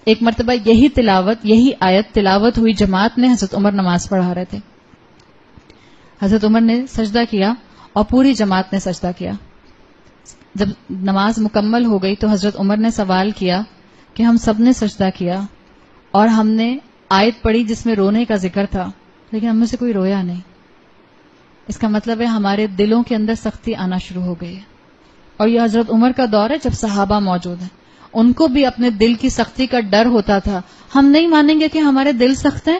ایک مرتبہ یہی آیت تلاوت ہوئی جماعت میں، حضرت عمر نماز پڑھا رہے تھے. حضرت عمر نے سجدہ کیا اور پوری جماعت نے سجدہ کیا. جب نماز مکمل ہو گئی تو حضرت عمر نے سوال کیا کہ ہم سب نے سجدہ کیا اور ہم نے آیت پڑھی جس میں رونے کا ذکر تھا، لیکن ہم میں سے کوئی رویا نہیں. اس کا مطلب ہے ہمارے دلوں کے اندر سختی آنا شروع ہو گئی ہے. اور یہ حضرت عمر کا دور ہے جب صحابہ موجود ہیں، ان کو بھی اپنے دل کی سختی کا ڈر ہوتا تھا. ہم نہیں مانیں گے کہ ہمارے دل سخت ہیں،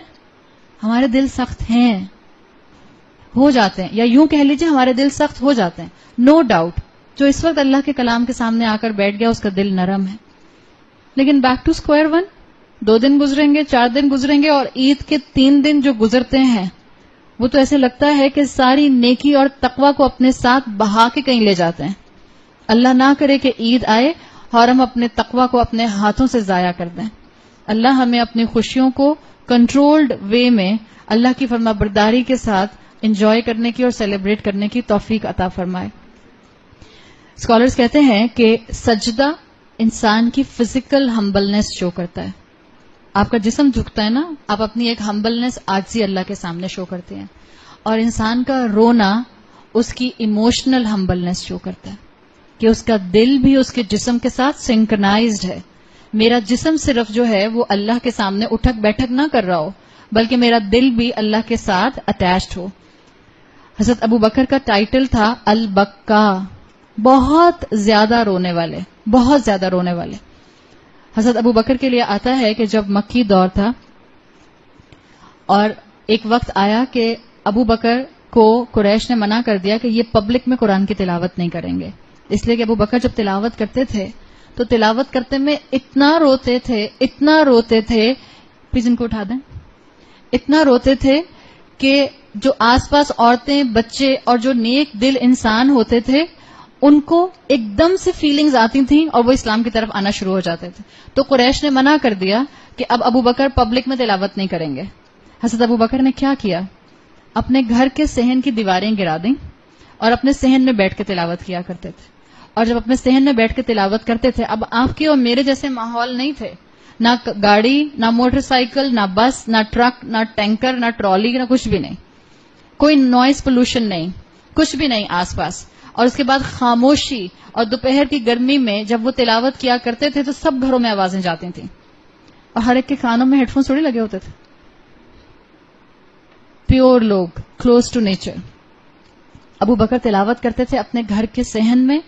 ہمارے دل سخت ہیں، ہو جاتے ہیں، یا یوں کہہ لیجیے ہمارے دل سخت ہو جاتے ہیں. نو ڈاؤٹ جو اس وقت اللہ کے کلام کے سامنے آ کر بیٹھ گیا اس کا دل نرم ہے. لیکن بیک ٹو اسکوائر ون، 2 دن گزریں گے، 4 دن گزریں گے، اور عید کے 3 دن جو گزرتے ہیں وہ تو ایسے لگتا ہے کہ ساری نیکی اور تقوی کو اپنے ساتھ بہا کے کہیں لے جاتے ہیں. اللہ نہ کرے کہ عید آئے اور ہم اپنے تقوی کو اپنے ہاتھوں سے ضائع کر دیں. اللہ ہمیں اپنی خوشیوں کو کنٹرولڈ وے میں اللہ کی فرما برداری کے ساتھ انجوائے کرنے کی اور سیلیبریٹ کرنے کی توفیق عطا فرمائے. اسکالرز کہتے ہیں کہ سجدہ انسان کی فزیکل ہمبلنس شو کرتا ہے. آپ کا جسم جھکتا ہے نا، آپ اپنی ایک ہمبلنس عاجزی اللہ کے سامنے شو کرتے ہیں. اور انسان کا رونا اس کی ایموشنل ہمبلنس شو کرتا ہے کہ اس کا دل بھی اس کے جسم کے ساتھ سنکرنائزڈ ہے. میرا جسم صرف جو ہے وہ اللہ کے سامنے اٹھک بیٹھک نہ کر رہا ہو، بلکہ میرا دل بھی اللہ کے ساتھ اٹیچڈ ہو. حضرت ابو بکر کا ٹائٹل تھا البکا، بہت زیادہ رونے والے، بہت زیادہ رونے والے. حضرت ابو بکر کے لیے آتا ہے کہ جب مکی دور تھا اور ایک وقت آیا کہ ابو بکر کو قریش نے منع کر دیا کہ یہ پبلک میں قرآن کی تلاوت نہیں کریں گے، اس لیے کہ ابو بکر جب تلاوت کرتے تھے تو تلاوت کرتے میں اتنا روتے تھے پلیز ان کو اٹھا دیں، اتنا روتے تھے کہ جو آس پاس عورتیں، بچے اور جو نیک دل انسان ہوتے تھے ان کو ایک دم سے فیلنگز آتی تھیں اور وہ اسلام کی طرف آنا شروع ہو جاتے تھے. تو قریش نے منع کر دیا کہ اب ابو بکر پبلک میں تلاوت نہیں کریں گے. حضرت ابو بکر نے کیا کیا؟ اپنے گھر کے صحن کی دیواریں گرا دیں اور اپنے صحن میں بیٹھ کے تلاوت کیا کرتے تھے. اور جب اپنے صحن میں بیٹھ کے تلاوت کرتے تھے، اب آپ کے اور میرے جیسے ماحول نہیں تھے، نہ گاڑی، نہ موٹر سائیکل، نہ بس، نہ ٹرک، نہ ٹینکر، نہ ٹرالی، نہ کچھ بھی نہیں، کوئی نوائز پولوشن نہیں، کچھ بھی نہیں آس پاس. اور اس کے بعد خاموشی، اور دوپہر کی گرمی میں جب وہ تلاوت کیا کرتے تھے تو سب گھروں میں آوازیں جاتی تھیں اور ہر ایک کے کانوں میں ہیڈ فونس تھوڑی لگے ہوتے تھے. پیور لوگ، کلوز ٹو نیچر. ابو بکر تلاوت کرتے تھے اپنے گھر کے صحن میں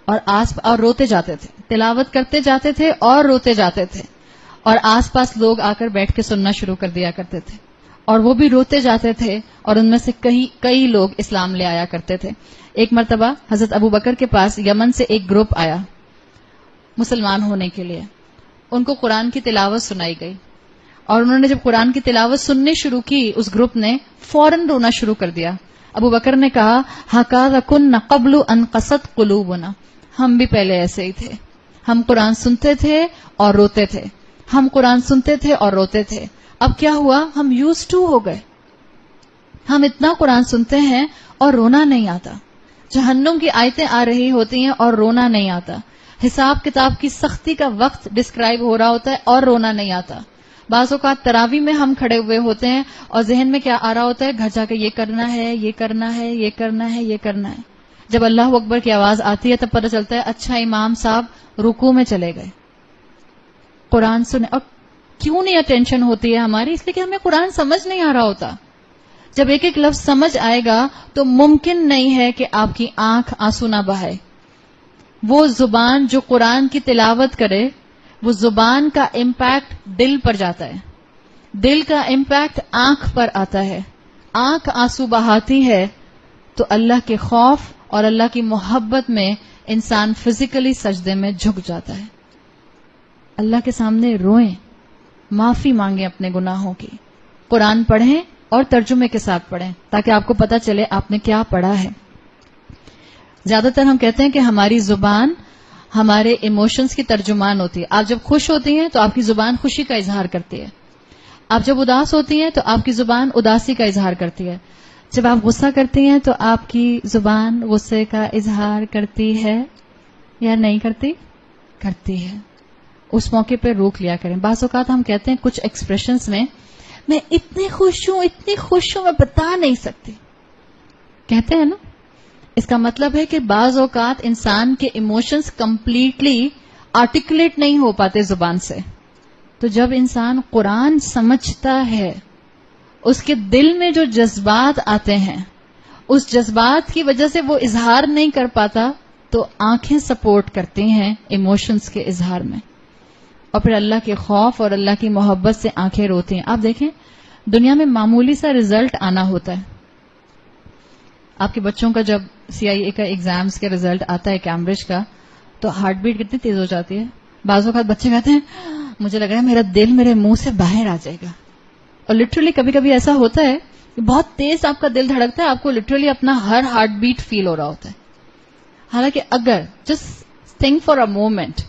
اور روتے جاتے تھے، تلاوت کرتے جاتے تھے اور روتے جاتے تھے، اور آس پاس لوگ آ کر بیٹھ کے سننا شروع کر دیا کرتے تھے اور وہ بھی روتے جاتے تھے، اور ان میں سے کئی لوگ اسلام لے آیا کرتے تھے. ایک مرتبہ حضرت ابو بکر کے پاس یمن سے ایک گروپ آیا مسلمان ہونے کے لیے. ان کو قرآن کی تلاوت سنائی گئی اور انہوں نے جب قرآن کی تلاوت سننی شروع کی اس گروپ نے فوراً رونا شروع کر دیا. ابو بکر نے کہا ہَكَذَا كُنَّا قَبْلُ أَن قَسَتْ قُلُوبُنَا، ہم بھی پہلے ایسے ہی تھے، ہم قرآن سنتے تھے اور روتے تھے، ہم قرآن سنتے تھے اور روتے تھے. اب کیا ہوا؟ ہم used to ہو گئے، ہم اتنا قرآن سنتے ہیں اور رونا نہیں آتا. جہنم کی آیتیں آ رہی ہوتی ہیں اور رونا نہیں آتا. حساب کتاب کی سختی کا وقت ڈسکرائب ہو رہا ہوتا ہے اور رونا نہیں آتا. بعض اوقات تراویح میں ہم کھڑے ہوئے ہوتے ہیں اور ذہن میں کیا آ رہا ہوتا ہے؟ گھر جا کے یہ کرنا ہے، یہ کرنا ہے، یہ کرنا ہے، یہ کرنا ہے. جب اللہ اکبر کی آواز آتی ہے تب پتہ چلتا ہے اچھا امام صاحب رکوع میں چلے گئے. قرآن سنے. اور کیوں نہیں اٹینشن ہوتی ہے ہماری؟ اس لیے کہ ہمیں قرآن سمجھ نہیں آ رہا ہوتا. جب ایک ایک لفظ سمجھ آئے گا تو ممکن نہیں ہے کہ آپ کی آنکھ آنسو نہ بہائے. وہ زبان جو قرآن کی تلاوت کرے، وہ زبان کا امپیکٹ دل پر جاتا ہے، دل کا امپیکٹ آنکھ پر آتا ہے. آنکھ آنسو بہاتی ہے تو اللہ کے خوف اور اللہ کی محبت میں انسان فزیکلی سجدے میں جھک جاتا ہے. اللہ کے سامنے روئیں، معافی مانگیں اپنے گناہوں کی، قرآن پڑھیں اور ترجمے کے ساتھ پڑھیں تاکہ آپ کو پتہ چلے آپ نے کیا پڑھا ہے. زیادہ تر ہم کہتے ہیں کہ ہماری زبان ہمارے ایموشنز کی ترجمان ہوتی ہے. آپ جب خوش ہوتی ہیں تو آپ کی زبان خوشی کا اظہار کرتی ہے، آپ جب اداس ہوتی ہیں تو آپ کی زبان اداسی کا اظہار کرتی ہے، جب آپ غصہ کرتی ہیں تو آپ کی زبان غصے کا اظہار کرتی ہے یا نہیں کرتی؟ کرتی ہے. اس موقع پہ روک لیا کریں. بعض اوقات ہم کہتے ہیں کچھ ایکسپریشنز میں اتنی خوش ہوں میں بتا نہیں سکتی, کہتے ہیں نا. اس کا مطلب ہے کہ بعض اوقات انسان کے ایموشنز کمپلیٹلی آرٹیکولیٹ نہیں ہو پاتے زبان سے. تو جب انسان قرآن سمجھتا ہے, اس کے دل میں جو جذبات آتے ہیں اس جذبات کی وجہ سے وہ اظہار نہیں کر پاتا, تو آنکھیں سپورٹ کرتی ہیں ایموشنز کے اظہار میں, اور پھر اللہ کے خوف اور اللہ کی محبت سے آنکھیں روتی ہیں. آپ دیکھیں دنیا میں معمولی سا رزلٹ آنا ہوتا ہے. آپ کے بچوں کا جب CIA کا ایگزامز کے رزلٹ آتا ہے کیمبرج کا, تو ہارٹ بیٹ کتنی تیز ہو جاتی ہے. بعض اوقات بچے کہتے ہیں مجھے لگ رہا ہے میرا دل میرے منہ سے باہر آ جائے گا, اور لٹرلی کبھی کبھی ایسا ہوتا ہے کہ بہت تیز آپ کا دل دھڑکتا ہے, آپ کو لٹرلی اپنا ہر ہارٹ بیٹ فیل ہو رہا ہوتا ہے. حالانکہ اگر just think for a moment,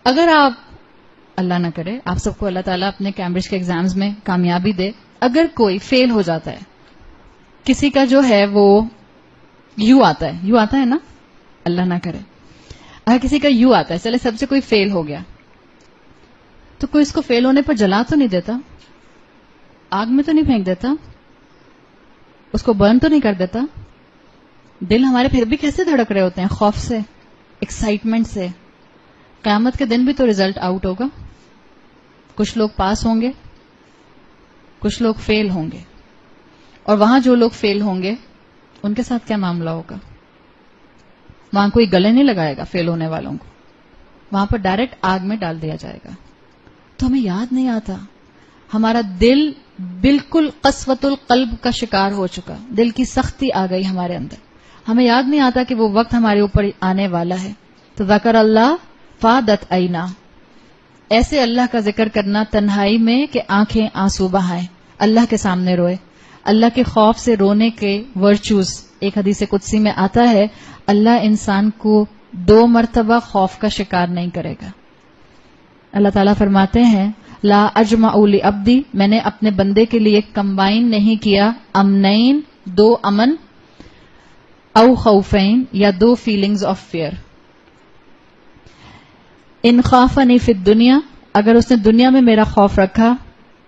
اگر آپ, اللہ نہ کرے آپ سب کو اللہ تعالیٰ اپنے کیمبرج کے ایگزامز میں کامیابی دے, اگر کوئی فیل ہو جاتا ہے, کسی کا جو ہے وہ یو آتا ہے نا, اللہ نہ کرے, اگر کسی کا یو آتا ہے, چلے سب سے کوئی فیل ہو گیا, تو کوئی اس کو فیل ہونے پر جلا تو نہیں دیتا, آگ میں تو نہیں پھینک دیتا, اس کو برن تو نہیں کر دیتا. دل ہمارے پھر بھی کیسے دھڑک رہے ہوتے ہیں, خوف سے, ایکسائٹمنٹ سے. قیامت کے دن بھی تو رزلٹ آؤٹ ہوگا, کچھ لوگ پاس ہوں گے, کچھ لوگ فیل ہوں گے, اور وہاں جو لوگ فیل ہوں گے ان کے ساتھ کیا معاملہ ہوگا؟ وہاں کوئی گلے نہیں لگائے گا فیل ہونے والوں کو, وہاں پر ڈائریکٹ آگ میں ڈال دیا جائے گا. تو ہمیں یاد نہیں آتا, ہمارا دل بالکل قسوۃ القلب کا شکار ہو چکا, دل کی سختی آ گئی ہمارے اندر, ہمیں یاد نہیں آتا کہ وہ وقت ہمارے اوپر آنے والا ہے. تو ذکر اللہ فادت عینا, ایسے اللہ کا ذکر کرنا تنہائی میں کہ آنکھیں آنسو بہائیں, اللہ کے سامنے روئے. اللہ کے خوف سے رونے کے ورچوز, ایک حدیث قدسی میں آتا ہے اللہ انسان کو 2 مرتبہ خوف کا شکار نہیں کرے گا. اللہ تعالیٰ فرماتے ہیں لا اجمع لعبدی, میں نے اپنے بندے کے لیے کمبائن نہیں کیا امنین, 2 امن, او خوفین, یا 2 فیلنگز آف فیئر. ان خافنی فی الدنیا, اگر اس نے دنیا میں میرا خوف رکھا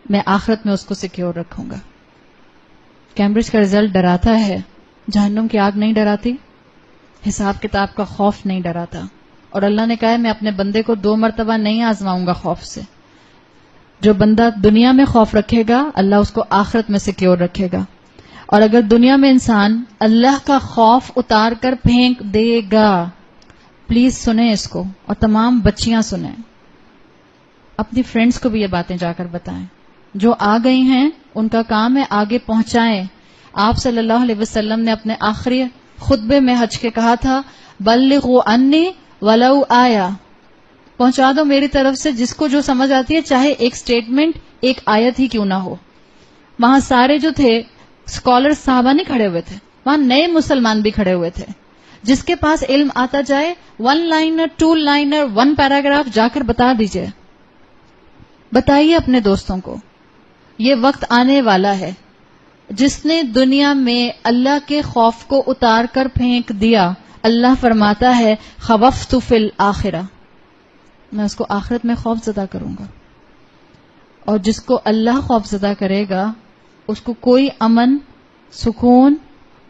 میں آخرت میں اس کو سیکیور رکھوں گا. کیمبرج کا رزلٹ ڈراتا ہے, جہنم کی آگ نہیں ڈراتی, حساب کتاب کا خوف نہیں ڈراتا. اور اللہ نے کہا ہے میں اپنے بندے کو 2 مرتبہ نہیں آزماؤں گا خوف سے. جو بندہ دنیا میں خوف رکھے گا اللہ اس کو آخرت میں سیکیور رکھے گا. اور اگر دنیا میں انسان اللہ کا خوف اتار کر پھینک دے گا, پلیز سنیں اس کو, اور تمام بچیاں سنیں, اپنی فرینڈز کو بھی یہ باتیں جا کر بتائیں. جو آ گئی ہیں ان کا کام ہے آگے پہنچائیں. آپ صلی اللہ علیہ وسلم نے اپنے آخری خطبے میں حج کے کہا تھا بلغوا انی ولو آیا, پہنچا دو میری طرف سے جس کو جو سمجھ آتی ہے, چاہے ایک سٹیٹمنٹ, ایک آیت ہی کیوں نہ ہو. وہاں سارے جو تھے اسکالر صحابہ نہیں کھڑے ہوئے تھے, وہاں نئے مسلمان بھی کھڑے ہوئے تھے. جس کے پاس علم آتا جائے 1 لائنر 2 لائنر 1 پیراگراف جا کر بتا دیجئے, بتائیے اپنے دوستوں کو. یہ وقت آنے والا ہے جس نے دنیا میں اللہ کے خوف کو اتار کر پھینک دیا, اللہ فرماتا ہے خوفت فی الآخرہ, میں اس کو آخرت میں خوف زدہ کروں گا. اور جس کو اللہ خوف زدہ کرے گا اس کو کوئی امن, سکون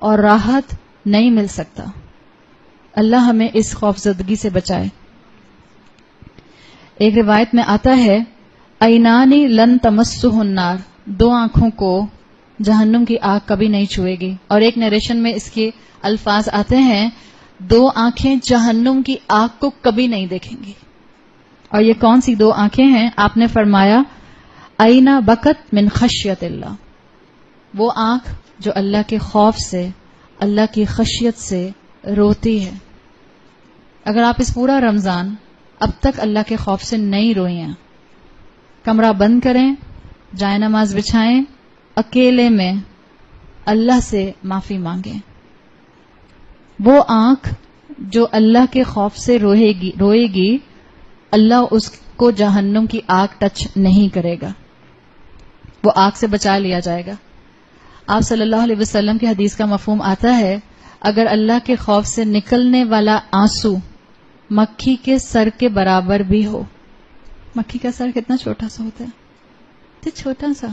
اور راحت نہیں مل سکتا. اللہ ہمیں اس خوف زدگی سے بچائے. ایک روایت میں آتا ہے عینانی لن تمسہ النار, 2 آنکھوں کو جہنم کی آگ کبھی نہیں چھوئے گی. اور ایک نریشن میں اس کے الفاظ آتے ہیں 2 آنکھیں جہنم کی آگ کو کبھی نہیں دیکھیں گی. اور یہ کون سی 2 آنکھیں ہیں؟ آپ نے فرمایا عینا بکت من خشیت اللہ, وہ آنکھ جو اللہ کے خوف سے, اللہ کی خشیت سے روتی ہے. اگر آپ اس پورا رمضان اب تک اللہ کے خوف سے نہیں روئی ہیں, کمرہ بند کریں, جائے نماز بچھائیں, اکیلے میں اللہ سے معافی مانگیں. وہ آنکھ جو اللہ کے خوف سے روئے گی اللہ اس کو جہنم کی آگ ٹچ نہیں کرے گا, وہ آگ سے بچا لیا جائے گا. آپ صلی اللہ علیہ وسلم کی حدیث کا مفہوم آتا ہے اگر اللہ کے خوف سے نکلنے والا آنسو مکھی کے سر کے برابر بھی ہو, مکھی کا سر کتنا چھوٹا سا ہوتا ہے، تو چھوٹا سا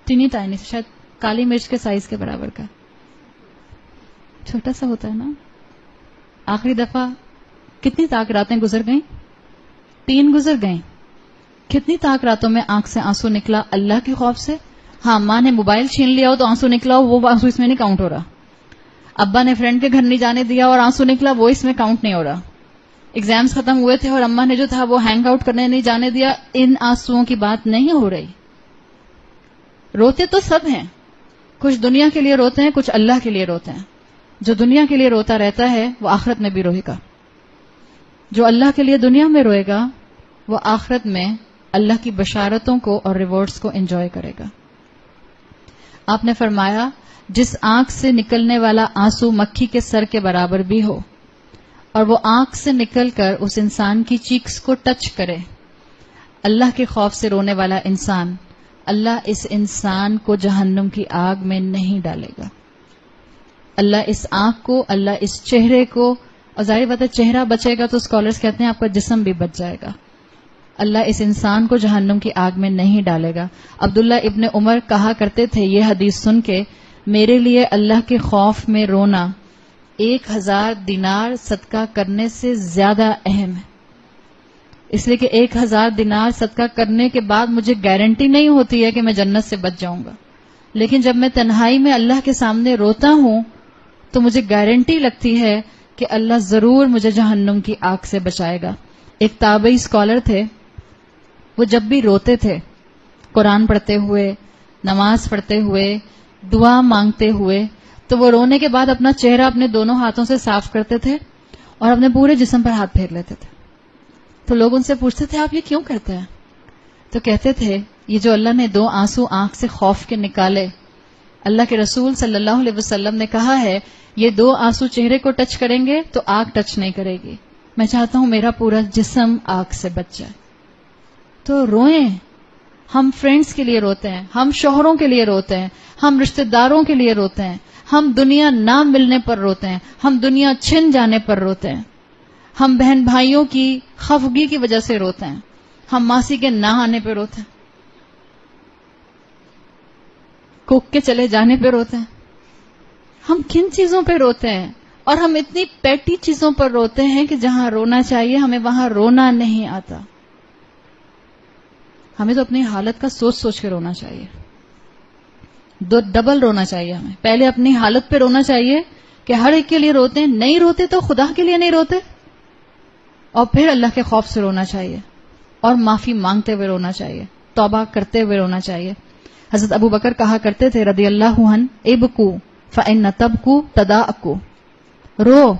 ٹینی ٹائنی، شاید کالی مرچ کے سائز کے برابر کا چھوٹا سا ہوتا ہے نا. آخری دفعہ کتنی تاک راتیں گزر گئیں؟ 3 گزر گئیں. کتنی تاک راتوں میں آنکھ سے آنسو نکلا اللہ کے خوف سے. ہاں، ماں نے موبائل چھین لیا ہو تو آنسو نکلا ہو، وہ آنسو اس میں نہیں کاؤنٹ ہو رہا. ابا نے فرینڈ کے گھر نہیں جانے دیا اور آنسو نکلا، وہ اس میں کاؤنٹ نہیں ہو رہا. ایگزامز ختم ہوئے تھے اور اماں نے جو تھا وہ ہینگ آؤٹ کرنے نہیں جانے دیا، ان آنسوؤں کی بات نہیں ہو رہی. روتے تو سب ہیں، کچھ دنیا کے لیے روتے ہیں، کچھ اللہ کے لیے روتے ہیں. جو دنیا کے لیے روتا رہتا ہے وہ آخرت میں بھی روئے گا. جو اللہ کے لیے دنیا میں روئے گا وہ آخرت میں اللہ کی بشارتوں کو اور ریوارڈز کو انجوائے کرے گا. آپ نے فرمایا جس آنکھ سے نکلنے والا آنسو مکھی کے سر کے برابر بھی ہو اور وہ آنکھ سے نکل کر اس انسان کی چیکس کو ٹچ کرے، اللہ کے خوف سے رونے والا انسان، اللہ اس انسان کو جہنم کی آگ میں نہیں ڈالے گا. اللہ اس آنکھ کو، اللہ اس چہرے کو، اور ظاہر بات ہے چہرہ بچے گا تو اسکالرز کہتے ہیں آپ کا جسم بھی بچ جائے گا. اللہ اس انسان کو جہنم کی آگ میں نہیں ڈالے گا. عبداللہ ابن عمر کہا کرتے تھے یہ حدیث سن کے، میرے لیے اللہ کے خوف میں رونا 1000 دینار صدقہ کرنے سے زیادہ اہم ہے. اس لیے کہ 1000 دینار صدقہ کرنے کے بعد مجھے گارنٹی نہیں ہوتی ہے کہ میں جنت سے بچ جاؤں گا، لیکن جب میں تنہائی میں اللہ کے سامنے روتا ہوں تو مجھے گارنٹی لگتی ہے کہ اللہ ضرور مجھے جہنم کی آگ سے بچائے گا. ایک تابعی اسکالر تھے، وہ جب بھی روتے تھے قرآن پڑھتے ہوئے، نماز پڑھتے ہوئے، دعا مانگتے ہوئے، تو وہ رونے کے بعد اپنا چہرہ اپنے دونوں ہاتھوں سے صاف کرتے تھے اور اپنے پورے جسم پر ہاتھ پھیر لیتے تھے. تو لوگ ان سے پوچھتے تھے آپ یہ کیوں کرتے ہیں؟ تو کہتے تھے یہ جو اللہ نے 2 آنسو آنکھ سے خوف کے نکالے، اللہ کے رسول صلی اللہ علیہ وسلم نے کہا ہے یہ 2 آنسو چہرے کو ٹچ کریں گے تو آگ ٹچ نہیں کرے گی. میں چاہتا ہوں میرا پورا جسم آگ سے بچ جائے. تو روئیں. ہم فرینڈز کے لیے روتے ہیں، ہم شوہروں کے لیے روتے ہیں، ہم رشتہ داروں کے لیے روتے ہیں، ہم دنیا نہ ملنے پر روتے ہیں، ہم دنیا چھن جانے پر روتے ہیں، ہم بہن بھائیوں کی خفگی کی وجہ سے روتے ہیں، ہم ماسی کے نہ آنے پہ روتے ہیں، کوک کے چلے جانے پہ روتے ہیں. ہم کن چیزوں پہ روتے ہیں؟ اور ہم اتنی پیٹی چیزوں پر روتے ہیں کہ جہاں رونا چاہیے ہمیں وہاں رونا نہیں آتا. ہمیں تو اپنی حالت کا سوچ سوچ کے رونا چاہیے، ڈبل رونا چاہیے. ہمیں پہلے اپنی حالت پہ رونا چاہیے کہ ہر ایک کے لیے روتے ہیں، نہیں روتے تو خدا کے لیے نہیں روتے، اور پھر اللہ کے خوف سے رونا چاہیے اور معافی مانگتے ہوئے رونا چاہیے، توبہ کرتے ہوئے رونا چاہیے. حضرت ابو بکر کہا کرتے تھے رضی اللہ عنہ، ابکو فإن تبکو تداءکو، رو،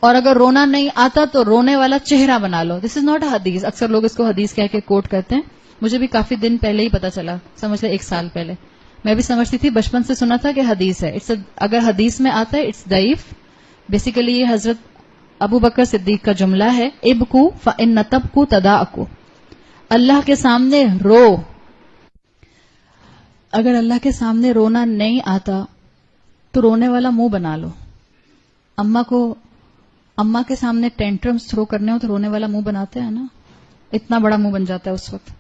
اور اگر رونا نہیں آتا تو رونے والا چہرہ بنا لو. دس از ناٹ اے حدیث. اکثر لوگ اس کو حدیث کہہ کے کوٹ کرتے ہیں. مجھے بھی کافی دن پہلے ہی پتا چلا، سمجھ لے 1 سال پہلے. میں بھی سمجھتی تھی، بچپن سے سنا تھا کہ حدیث ہے. اگر حدیث میں آتا ہے اٹس ضعیف. بیسیکلی یہ حضرت ابو بکر صدیق کا جملہ ہے، ابکو فإن تبکو تداءکو، اللہ کے سامنے رو. اگر اللہ کے سامنے رونا نہیں آتا تو رونے والا منہ بنا لو. اماں کے سامنے ٹینٹرمز تھرو کرنے ہو تو رونے والا منہ بناتے ہیں نا، اتنا بڑا منہ بن جاتا ہے اس وقت،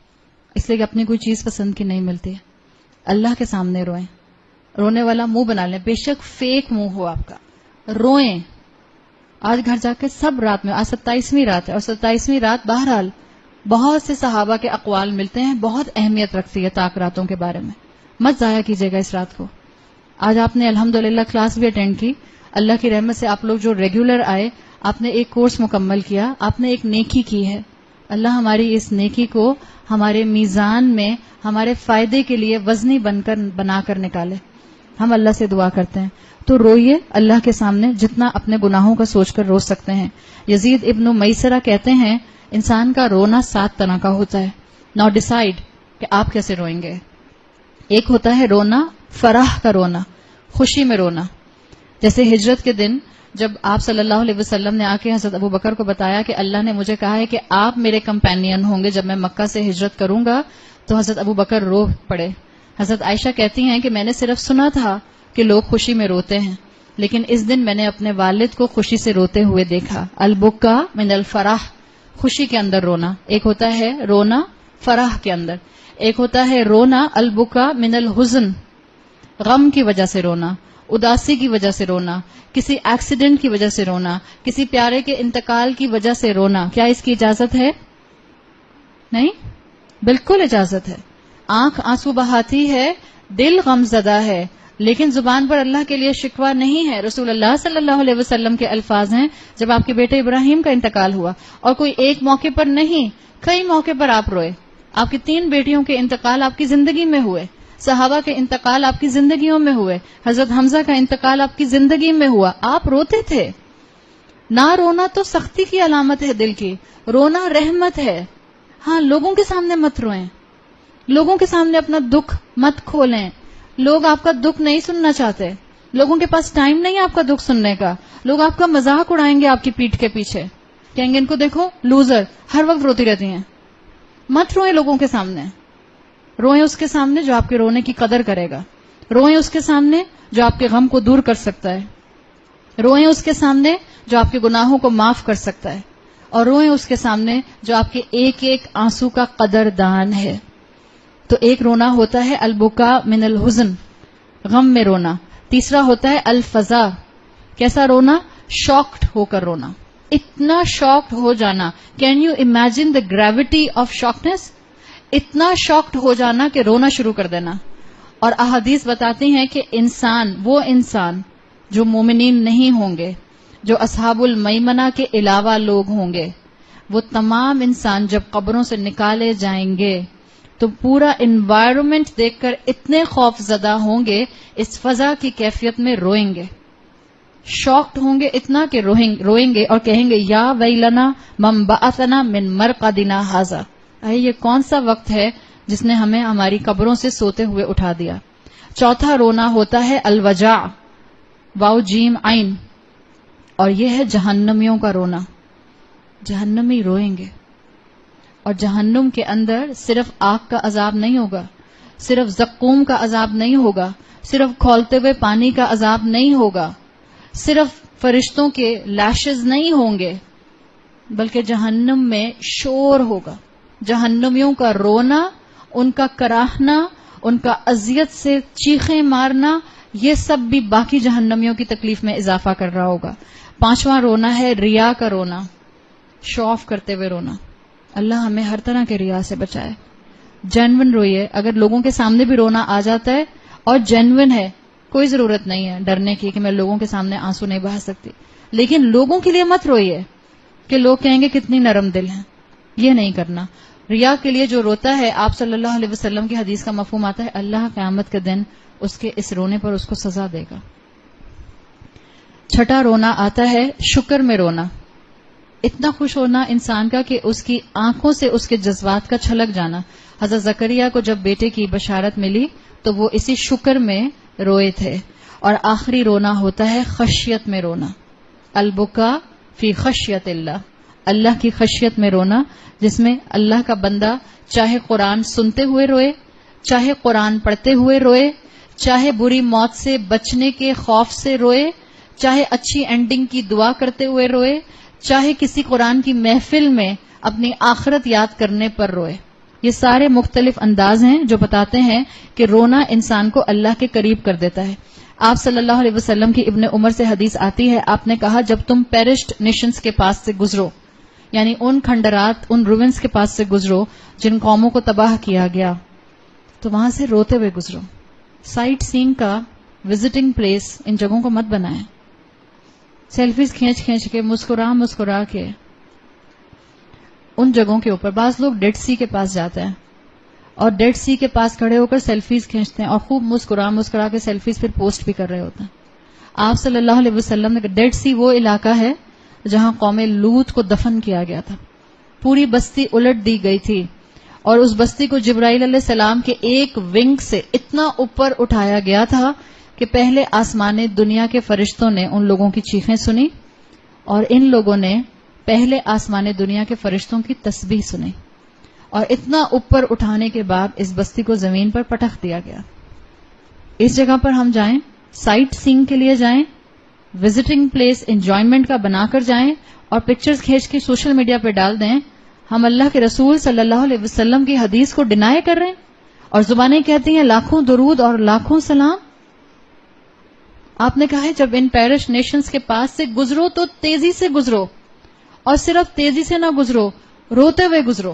اس لیے کہ اپنی کوئی چیز پسند کی نہیں ملتی ہے. اللہ کے سامنے روئیں، رونے والا منہ بنا لیں، بے شک فیک منہ ہو آپ کا، روئیں. آج گھر جا کے سب رات میں، آج 27ویں رات ہے، اور 27ویں رات بہرحال بہت سے صحابہ کے اقوال ملتے ہیں، بہت اہمیت رکھتی ہے طاق راتوں کے بارے میں. مت ضائع کیجیے گا اس رات کو. آج آپ نے الحمدللہ کلاس بھی اٹینڈ کی، اللہ کی رحمت سے آپ لوگ جو ریگولر آئے، آپ نے ایک کورس مکمل کیا، آپ نے ایک نیکی کی ہے. اللہ ہماری اس نیکی کو ہمارے میزان میں ہمارے فائدے کے لیے وزنی بنا کر نکالے. ہم اللہ سے دعا کرتے ہیں. تو روئیے اللہ کے سامنے جتنا اپنے گناہوں کا سوچ کر رو سکتے ہیں. یزید ابن میسرہ کہتے ہیں انسان کا رونا 7 طرح کا ہوتا ہے. ناؤ ڈیسائیڈ کہ آپ کیسے روئیں گے. ایک ہوتا ہے رونا فرح کا رونا، خوشی میں رونا. جیسے ہجرت کے دن جب آپ صلی اللہ علیہ وسلم نے آ کے حضرت ابو بکر کو بتایا کہ اللہ نے مجھے کہا ہے کہ آپ میرے کمپینین ہوں گے جب میں مکہ سے ہجرت کروں گا، تو حضرت ابو بکر رو پڑے. حضرت عائشہ کہتی ہیں کہ میں نے صرف سنا تھا کہ لوگ خوشی میں روتے ہیں، لیکن اس دن میں نے اپنے والد کو خوشی سے روتے ہوئے دیکھا. البکا من الفرح، خوشی کے اندر رونا، ایک ہوتا ہے رونا فرح کے اندر، ایک ہوتا ہے رونا البکا من الحزن، غم کی وجہ سے رونا، اداسی کی وجہ سے رونا، کسی ایکسیڈنٹ کی وجہ سے رونا، کسی پیارے کے انتقال کی وجہ سے رونا. کیا اس کی اجازت ہے؟ نہیں، بالکل اجازت ہے. آنکھ آنسو بہاتی ہے، دل غم زدہ ہے، لیکن زبان پر اللہ کے لیے شکوہ نہیں ہے. رسول اللہ صلی اللہ علیہ وسلم کے الفاظ ہیں، جب آپ کے بیٹے ابراہیم کا انتقال ہوا اور کوئی ایک موقع پر نہیں، کئی موقع پر آپ روئے. آپ کی 3 بیٹیوں کے انتقال آپ کی زندگی میں ہوئے، صحابہ کے انتقال آپ کی زندگیوں میں ہوئے، حضرت حمزہ کا انتقال آپ کی زندگی میں ہوا، آپ روتے تھے. نہ رونا تو سختی کی علامت ہے دل کی، رونا رحمت ہے. ہاں، لوگوں کے سامنے مت روئیں، لوگوں کے سامنے اپنا دکھ مت کھولیں. لوگ آپ کا دکھ نہیں سننا چاہتے، لوگوں کے پاس ٹائم نہیں آپ کا دکھ سننے کا. لوگ آپ کا مذاق اڑائیں گے آپ کی پیٹھ کے پیچھے، کہیں گے ان کو دیکھو لوزر، ہر وقت روتی رہتی ہیں. مت روئیں لوگوں کے سامنے، روئیں اس کے سامنے جو آپ کے رونے کی قدر کرے گا، روئیں اس کے سامنے جو آپ کے غم کو دور کر سکتا ہے، روئیں اس کے سامنے جو آپ کے گناہوں کو معاف کر سکتا ہے، اور روئیں اس کے سامنے جو آپ کے ایک ایک آنسو کا قدردان ہے. تو ایک رونا ہوتا ہے البکا من الحزن، غم میں رونا. تیسرا ہوتا ہے الفزع. کیسا رونا؟ شاکڈ ہو کر رونا، اتنا شاکڈ ہو جانا. Can you imagine the gravity of shockness? اتنا شاکڈ ہو جانا کہ رونا شروع کر دینا. اور احادیث بتاتی ہیں کہ وہ انسان جو مومنین نہیں ہوں گے، جو اصحاب المیمنہ کے علاوہ لوگ ہوں گے، وہ تمام انسان جب قبروں سے نکالے جائیں گے تو پورا انوائرمنٹ دیکھ کر اتنے خوف زدہ ہوں گے، اس فضا کی کیفیت میں روئیں گے، شاکڈ ہوں گے اتنا کہ روئیں گے اور کہیں گے یا ویلنا من بعثنا من مرقدنا ھذا. یہ کون سا وقت ہے جس نے ہمیں ہماری قبروں سے سوتے ہوئے اٹھا دیا. چوتھا رونا ہوتا ہے الوجع، واو جیم عین، اور یہ ہے جہنمیوں کا رونا. جہنمی روئیں گے، اور جہنم کے اندر صرف آگ کا عذاب نہیں ہوگا، صرف زقوم کا عذاب نہیں ہوگا، صرف کھولتے ہوئے پانی کا عذاب نہیں ہوگا، صرف فرشتوں کے لیشز نہیں ہوں گے، بلکہ جہنم میں شور ہوگا. جہنمیوں کا رونا، ان کا کراہنا، ان کا اذیت سے چیخیں مارنا، یہ سب بھی باقی جہنمیوں کی تکلیف میں اضافہ کر رہا ہوگا. 5واں رونا ہے ریا کا رونا، شو آف کرتے ہوئے رونا. اللہ ہمیں ہر طرح کے ریا سے بچائے. جینون روئیے. اگر لوگوں کے سامنے بھی رونا آ جاتا ہے اور جینون ہے، کوئی ضرورت نہیں ہے ڈرنے کی کہ میں لوگوں کے سامنے آنسو نہیں بہا سکتی، لیکن لوگوں کے لیے مت روئیے کہ لوگ کہیں گے کتنی نرم دل ہیں. یہ نہیں کرنا. ریا کے لیے جو روتا ہے، آپ صلی اللہ علیہ وسلم کی حدیث کا مفہوم آتا ہے اللہ قیامت کے دن اس کے اس رونے پر اس کو سزا دے گا. 6واں رونا آتا ہے شکر میں رونا. اتنا خوش ہونا انسان کا کہ اس کی آنکھوں سے اس کے جذبات کا چھلک جانا. حضرت زکریا کو جب بیٹے کی بشارت ملی تو وہ اسی شکر میں روئے تھے. اور آخری رونا ہوتا ہے خشیت میں رونا، البکا فی خشیت اللہ، اللہ کی خشیت میں رونا، جس میں اللہ کا بندہ چاہے قرآن سنتے ہوئے روئے، چاہے قرآن پڑھتے ہوئے روئے، چاہے بری موت سے بچنے کے خوف سے روئے، چاہے اچھی اینڈنگ کی دعا کرتے ہوئے روئے، چاہے کسی قرآن کی محفل میں اپنی آخرت یاد کرنے پر روئے. یہ سارے مختلف انداز ہیں جو بتاتے ہیں کہ رونا انسان کو اللہ کے قریب کر دیتا ہے. آپ صلی اللہ علیہ وسلم کی ابن عمر سے حدیث آتی ہے، آپ نے کہا جب تم پیرشڈ نیشنز کے پاس سے گزرو، یعنی ان کھنڈرات، ان روینز کے پاس سے گزرو جن قوموں کو تباہ کیا گیا، تو وہاں سے روتے ہوئے گزرو. سائٹ سینگ کا وزٹنگ پلیس ان جگہوں کو مت بنائیں. سیلفیز کھینچ کھینچ کے مسکرا کے ان جگہوں کے اوپر. بعض لوگ ڈیڈ سی کے پاس جاتے ہیں اور ڈیڈ سی کے پاس کھڑے ہو کر سیلفیز کھینچتے ہیں اور خوب مسکرا کے سیلفیز پھر پوسٹ بھی کر رہے ہوتے ہیں. آپ صلی اللہ علیہ وسلم نے ڈیڈ سی وہ علاقہ ہے جہاں قوم لوط کو دفن کیا گیا تھا. پوری بستی الٹ دی گئی تھی اور اس بستی کو جبرائیل علیہ السلام کے ایک ونگ سے اتنا اوپر اٹھایا گیا تھا کہ پہلے آسمان دنیا کے فرشتوں نے ان لوگوں کی چیخیں سنی اور ان لوگوں نے پہلے آسمان دنیا کے فرشتوں کی تسبیح سنی، اور اتنا اوپر اٹھانے کے بعد اس بستی کو زمین پر پٹخ دیا گیا. اس جگہ پر ہم جائیں، سائٹ سینگ کے لیے جائیں، وزٹنگ پلیس انجوائمنٹ کا بنا کر جائیں اور پکچرز کھینچ کے سوشل میڈیا پہ ڈال دیں ہم اللہ کے رسول صلی اللہ علیہ وسلم کی حدیث کو ڈینائی کر رہے ہیں اور زبانیں کہتی ہیں لاکھوں درود اور لاکھوں سلام. آپ نے کہا ہے جب ان پیرش نیشنز کے پاس سے گزرو تو تیزی سے گزرو، اور صرف تیزی سے نہ گزرو، روتے ہوئے گزرو.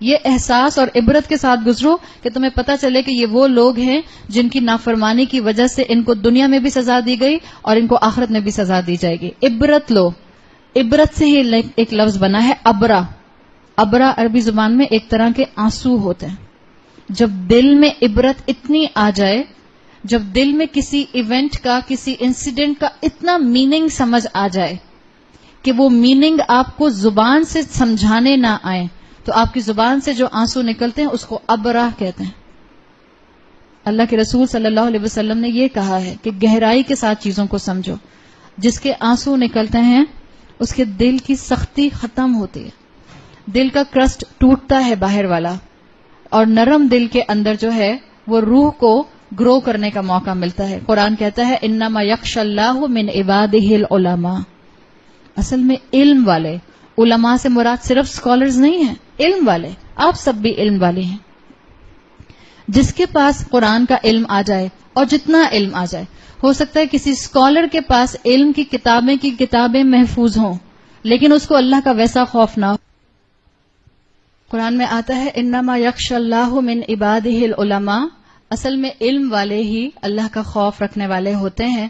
یہ احساس اور عبرت کے ساتھ گزرو کہ تمہیں پتہ چلے کہ یہ وہ لوگ ہیں جن کی نافرمانی کی وجہ سے ان کو دنیا میں بھی سزا دی گئی اور ان کو آخرت میں بھی سزا دی جائے گی. عبرت لو. عبرت سے ہی ایک لفظ بنا ہے ابرا. ابرا عربی زبان میں ایک طرح کے آنسو ہوتے ہیں. جب دل میں عبرت اتنی آ جائے، جب دل میں کسی ایونٹ کا، کسی انسیڈنٹ کا اتنا میننگ سمجھ آ جائے کہ وہ میننگ آپ کو زبان سے سمجھانے نہ آئے، تو آپ کی زبان سے جو آنسو نکلتے ہیں اس کو ابرا کہتے ہیں. اللہ کے رسول صلی اللہ علیہ وسلم نے یہ کہا ہے کہ گہرائی کے ساتھ چیزوں کو سمجھو. جس کے آنسو نکلتے ہیں اس کے دل کی سختی ختم ہوتی ہے، دل کا کرسٹ ٹوٹتا ہے باہر والا، اور نرم دل کے اندر جو ہے وہ روح کو گرو کرنے کا موقع ملتا ہے. قرآن کہتا ہے انما یخشی اللہ من عبادہ العلماء. اصل میں علم والے، علماء سے مراد صرف اسکالرز نہیں ہیں، علم والے. آپ سب بھی علم والے ہیں. جس کے پاس قرآن کا علم آ جائے، اور جتنا علم آ جائے، ہو سکتا ہے کسی اسکالر کے پاس علم کی کتابیں محفوظ ہوں لیکن اس کو اللہ کا ویسا خوف نہ ہو. قرآن میں آتا ہے انما یخشی اللہ من عبادہ العلماء. اصل میں علم والے ہی اللہ کا خوف رکھنے والے ہوتے ہیں.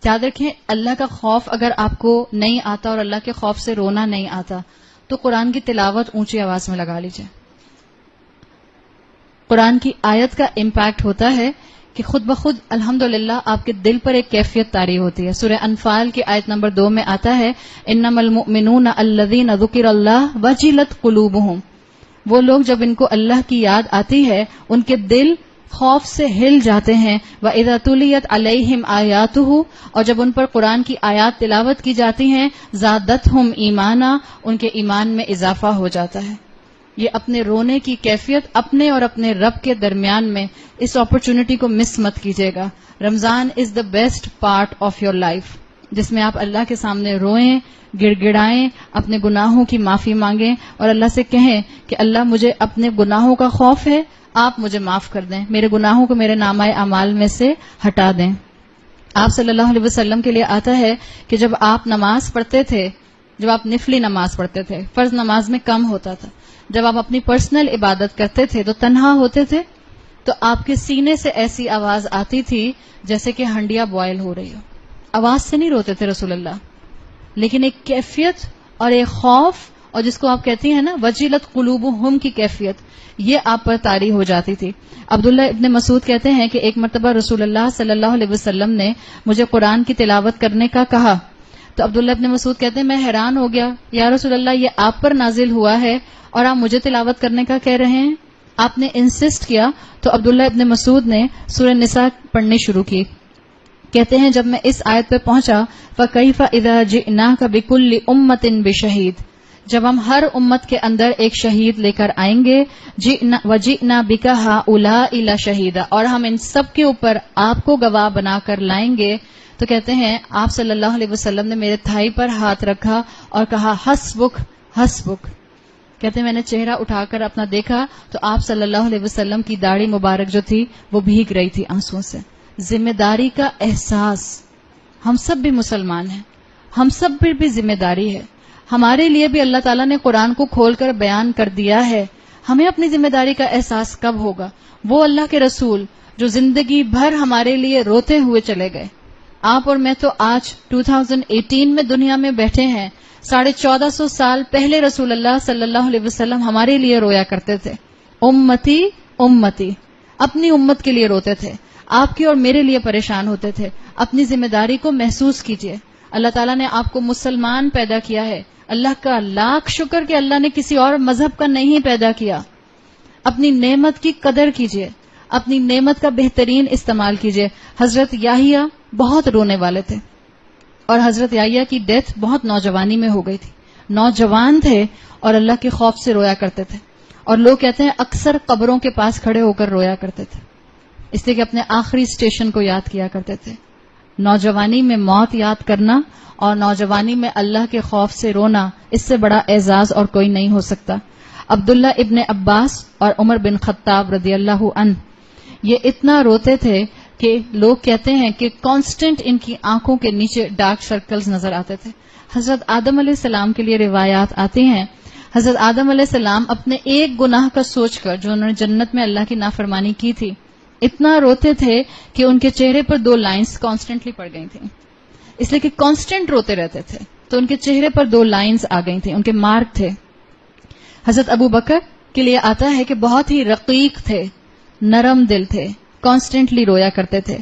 یاد رکھیں اللہ کا خوف اگر آپ کو نہیں آتا اور اللہ کے خوف سے رونا نہیں آتا تو قرآن کی تلاوت اونچی آواز میں لگا لیجئے. قرآن کی آیت کا امپیکٹ ہوتا ہے کہ خود بخود الحمدللہ آپ کے دل پر ایک کیفیت طاری ہوتی ہے. سورہ انفال کی آیت نمبر 2 میں آتا ہے انما المؤمنون الذین ذکر اللہ وجلت قلوبہم. وہ لوگ جب ان کو اللہ کی یاد آتی ہے ان کے دل خوف سے ہل جاتے ہیں. وَإِذَا تُلِيَتْ عَلَيْهِمْ آيَاتُهُ. اور جب ان پر قرآن کی آیات تلاوت کی جاتی ہیں زادتہم ایمانا. ان کے ایمان میں اضافہ ہو جاتا ہے. یہ اپنے رونے کی کیفیت اپنے اور اپنے رب کے درمیان میں اس اپرچونٹی کو مس مت کیجیے گا. Ramzan is the best part of your life, جس میں آپ اللہ کے سامنے روئیں، گڑ گڑائیں، اپنے گناہوں کی معافی مانگیں اور اللہ سے کہیں کہ اللہ مجھے اپنے گناہوں کا خوف ہے، آپ مجھے معاف کر دیں، میرے گناہوں کو میرے نامہ اعمال میں سے ہٹا دیں. آپ صلی اللہ علیہ وسلم کے لیے آتا ہے کہ جب آپ نماز پڑھتے تھے، جب آپ نفلی نماز پڑھتے تھے، فرض نماز میں کم ہوتا تھا، جب آپ اپنی پرسنل عبادت کرتے تھے تو تنہا ہوتے تھے تو آپ کے سینے سے ایسی آواز آتی تھی جیسے کہ ہنڈیا بوائل ہو رہی ہو. آواز سے نہیں روتے تھے رسول اللہ، لیکن ایک کیفیت اور ایک خوف، اور جس کو آپ کہتی ہیں نا وجلت قلوبہم کی کیفیت، یہ آپ پر طاری ہو جاتی تھی. عبداللہ ابن مسعود کہتے ہیں کہ ایک مرتبہ رسول اللہ صلی اللہ علیہ وسلم نے مجھے قرآن کی تلاوت کرنے کا کہا تو عبداللہ ابن مسعود کہتے ہیں میں حیران ہو گیا، یا رسول اللہ یہ آپ پر نازل ہوا ہے اور آپ مجھے تلاوت کرنے کا کہہ رہے ہیں. آپ نے انسسٹ کیا تو عبداللہ ابن مسعود نے سورہ نساء پڑھنی شروع کی. کہتے ہیں جب میں اس آیت پہ پہنچا فَكَيْفَ إِذَا جِئْنَاكَ بِكُلِّ أُمَّةٍ بِشَهِيدٍ. جب ہم ہر امت کے اندر ایک شہید لے کر آئیں گے، وَجِئْنَا بِكَ هَؤُلَاءِ لَشَهِيدًا، اور ہم ان سب کے اوپر آپ کو گواہ بنا کر لائیں گے. تو کہتے ہیں آپ صلی اللہ علیہ وسلم نے میرے تھائی پر ہاتھ رکھا اور کہا حسبک حسبک. کہتے ہیں میں نے چہرہ اٹھا کر اپنا دیکھا تو آپ صلی اللہ علیہ وسلم کی داڑھی مبارک جو تھی وہ بھیگ رہی تھی آنسوؤں سے. ذمہ داری کا احساس. ہم سب بھی مسلمان ہیں، ہم سب پر بھی ذمہ داری ہے. ہمارے لیے بھی اللہ تعالیٰ نے قرآن کو کھول کر بیان کر دیا ہے. ہمیں اپنی ذمہ داری کا احساس کب ہوگا؟ وہ اللہ کے رسول جو زندگی بھر ہمارے لیے روتے ہوئے چلے گئے. آپ اور میں تو آج 2018 میں دنیا میں بیٹھے ہیں. 1450 سال پہلے رسول اللہ صلی اللہ علیہ وسلم ہمارے لیے رویا کرتے تھے. امتی امتی، اپنی امت کے لیے روتے تھے. آپ کی اور میرے لیے پریشان ہوتے تھے. اپنی ذمہ داری کو محسوس کیجئے. اللہ تعالیٰ نے آپ کو مسلمان پیدا کیا ہے. اللہ کا لاکھ شکر کہ اللہ نے کسی اور مذہب کا نہیں پیدا کیا. اپنی نعمت کی قدر کیجئے، اپنی نعمت کا بہترین استعمال کیجئے. حضرت یحییٰ بہت رونے والے تھے اور حضرت یحییٰ کی ڈیتھ بہت نوجوانی میں ہو گئی تھی. نوجوان تھے اور اللہ کے خوف سے رویا کرتے تھے. اور لوگ کہتے ہیں اکثر قبروں کے پاس کھڑے ہو کر رویا کرتے تھے، اس لیے کہ اپنے آخری اسٹیشن کو یاد کیا کرتے تھے. نوجوانی میں موت یاد کرنا اور نوجوانی میں اللہ کے خوف سے رونا، اس سے بڑا اعزاز اور کوئی نہیں ہو سکتا۔ عبداللہ ابن عباس اور عمر بن خطاب رضی اللہ عنہ یہ اتنا روتے تھے کہ لوگ کہتے ہیں کہ کانسٹنٹ ان کی آنکھوں کے نیچے ڈارک سرکلز نظر آتے تھے۔ حضرت آدم علیہ السلام کے لیے روایات آتی ہیں، حضرت آدم علیہ السلام اپنے ایک گناہ کا سوچ کر جو انہوں نے جنت میں اللہ کی نافرمانی کی تھی اتنا روتے تھے کہ ان کے چہرے پر 2 لائنز کانسٹنٹلی پڑ گئی تھیں، اس لیے کہ کانسٹنٹ روتے رہتے تھے تو ان کے چہرے پر 2 لائنز آ گئی تھیں، ان کے مارک تھے۔ حضرت ابو بکر کے لیے آتا ہے کہ بہت ہی رقیق تھے، نرم دل تھے، کانسٹنٹلی رویا کرتے تھے۔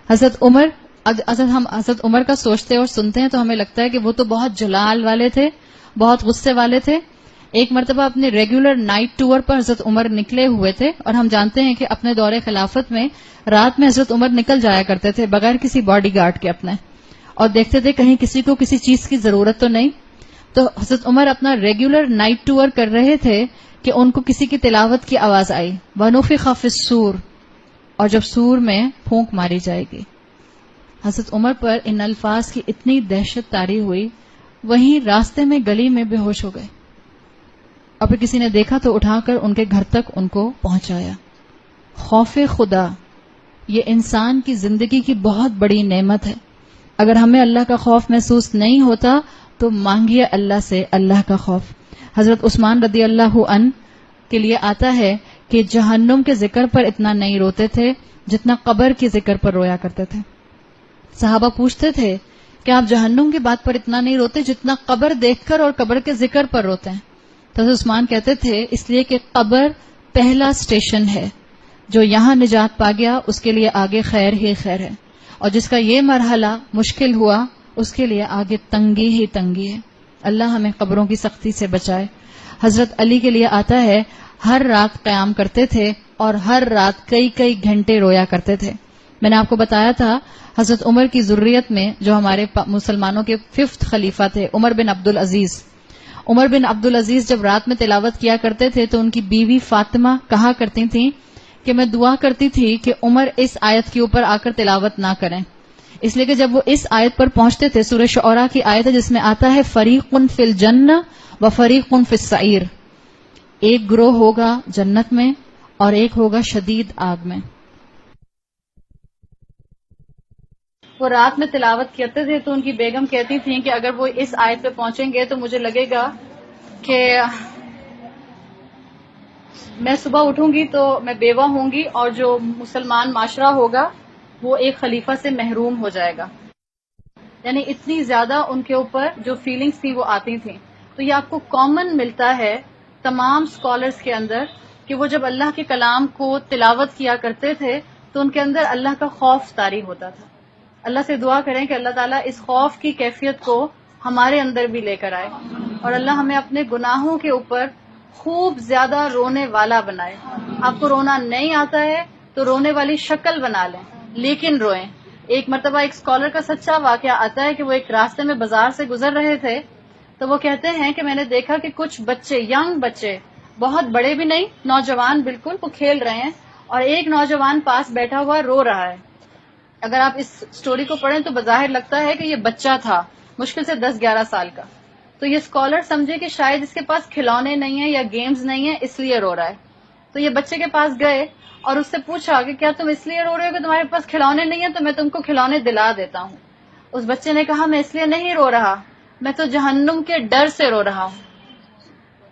ہم حضرت عمر کا سوچتے اور سنتے ہیں تو ہمیں لگتا ہے کہ وہ تو بہت جلال والے تھے، بہت غصے والے تھے۔ ایک مرتبہ اپنے ریگولر نائٹ ٹور پر حضرت عمر نکلے ہوئے تھے، اور ہم جانتے ہیں کہ اپنے دور خلافت میں رات میں حضرت عمر نکل جایا کرتے تھے بغیر کسی باڈی گارڈ کے اپنے، اور دیکھتے تھے کہیں کسی کو کسی چیز کی ضرورت تو نہیں۔ تو حضرت عمر اپنا ریگولر نائٹ ٹور کر رہے تھے کہ ان کو کسی کی تلاوت کی آواز آئی، وَنُفِخَ فِي الصُّورِ، اور جب سور میں پھونک ماری جائے گی۔ حضرت عمر پر ان الفاظ کی اتنی دہشت طاری ہوئی، وہیں راستے میں گلی میں بے ہوش ہو گئے، اور پھر کسی نے دیکھا تو اٹھا کر ان کے گھر تک ان کو پہنچایا۔ خوف خدا یہ انسان کی زندگی کی بہت بڑی نعمت ہے۔ اگر ہمیں اللہ کا خوف محسوس نہیں ہوتا تو مانگیے اللہ سے اللہ کا خوف۔ حضرت عثمان رضی اللہ عنہ کے لیے آتا ہے کہ جہنم کے ذکر پر اتنا نہیں روتے تھے جتنا قبر کے ذکر پر رویا کرتے تھے۔ صحابہ پوچھتے تھے کہ آپ جہنم کی بات پر اتنا نہیں روتے جتنا قبر دیکھ کر اور قبر کے ذکر پر روتے ہیں؟ تو حضرت عثمان کہتے تھے اس لیے کہ قبر پہلا اسٹیشن ہے، جو یہاں نجات پا گیا اس کے لیے آگے خیر ہی خیر ہے، اور جس کا یہ مرحلہ مشکل ہوا اس کے لیے آگے تنگی ہی تنگی ہے۔ اللہ ہمیں قبروں کی سختی سے بچائے۔ حضرت علی کے لیے آتا ہے ہر رات قیام کرتے تھے اور ہر رات کئی کئی گھنٹے رویا کرتے تھے۔ میں نے آپ کو بتایا تھا حضرت عمر کی ذریت میں جو ہمارے مسلمانوں کے 5th خلیفہ تھے عمر بن عبد العزیز، عمر بن عبد العزیز جب رات میں تلاوت کیا کرتے تھے تو ان کی بیوی فاطمہ کہا کرتی تھیں کہ میں دعا کرتی تھی کہ عمر اس آیت کے اوپر آ کر تلاوت نہ کریں، اس لیے کہ جب وہ اس آیت پر پہنچتے تھے، سورہ شعراء کی آیت ہے جس میں آتا ہے فریق فی الجنہ و فریق فی السعیر، ایک گروہ ہوگا جنت میں اور ایک ہوگا شدید آگ میں۔ وہ رات میں تلاوت کرتے تھے تو ان کی بیگم کہتی تھیں کہ اگر وہ اس آیت پہ پہنچیں گے تو مجھے لگے گا کہ میں صبح اٹھوں گی تو میں بیوہ ہوں گی اور جو مسلمان معاشرہ ہوگا وہ ایک خلیفہ سے محروم ہو جائے گا۔ یعنی اتنی زیادہ ان کے اوپر جو فیلنگز تھی وہ آتی تھیں۔ تو یہ آپ کو کامن ملتا ہے تمام اسکالرز کے اندر کہ وہ جب اللہ کے کلام کو تلاوت کیا کرتے تھے تو ان کے اندر اللہ کا خوف طاری ہوتا تھا۔ اللہ سے دعا کریں کہ اللہ تعالیٰ اس خوف کی کیفیت کو ہمارے اندر بھی لے کر آئے، اور اللہ ہمیں اپنے گناہوں کے اوپر خوب زیادہ رونے والا بنائے۔ آپ کو رونا نہیں آتا ہے تو رونے والی شکل بنا لیں لیکن روئیں۔ ایک مرتبہ ایک اسکالر کا سچا واقعہ آتا ہے کہ وہ ایک راستے میں بازار سے گزر رہے تھے تو وہ کہتے ہیں کہ میں نے دیکھا کہ کچھ بچے، ینگ بچے، بہت بڑے بھی نہیں، نوجوان بالکل، وہ کھیل رہے ہیں اور ایک نوجوان پاس بیٹھا ہوا رو رہا ہے۔ اگر آپ اس سٹوری کو پڑھیں تو بظاہر لگتا ہے کہ یہ بچہ تھا مشکل سے 10-11 سال کا، تو یہ اسکالر سمجھے کہ شاید اس کے پاس کھلونے نہیں ہیں یا گیمز نہیں ہیں اس لیے رو رہا ہے۔ تو یہ بچے کے پاس گئے اور اس سے پوچھا کہ کیا تم اس لیے رو رہے ہو کہ تمہارے پاس کھلونے نہیں ہیں؟ تو میں تم کو کھلونے دلا دیتا ہوں۔ اس بچے نے کہا میں اس لیے نہیں رو رہا، میں تو جہنم کے ڈر سے رو رہا ہوں۔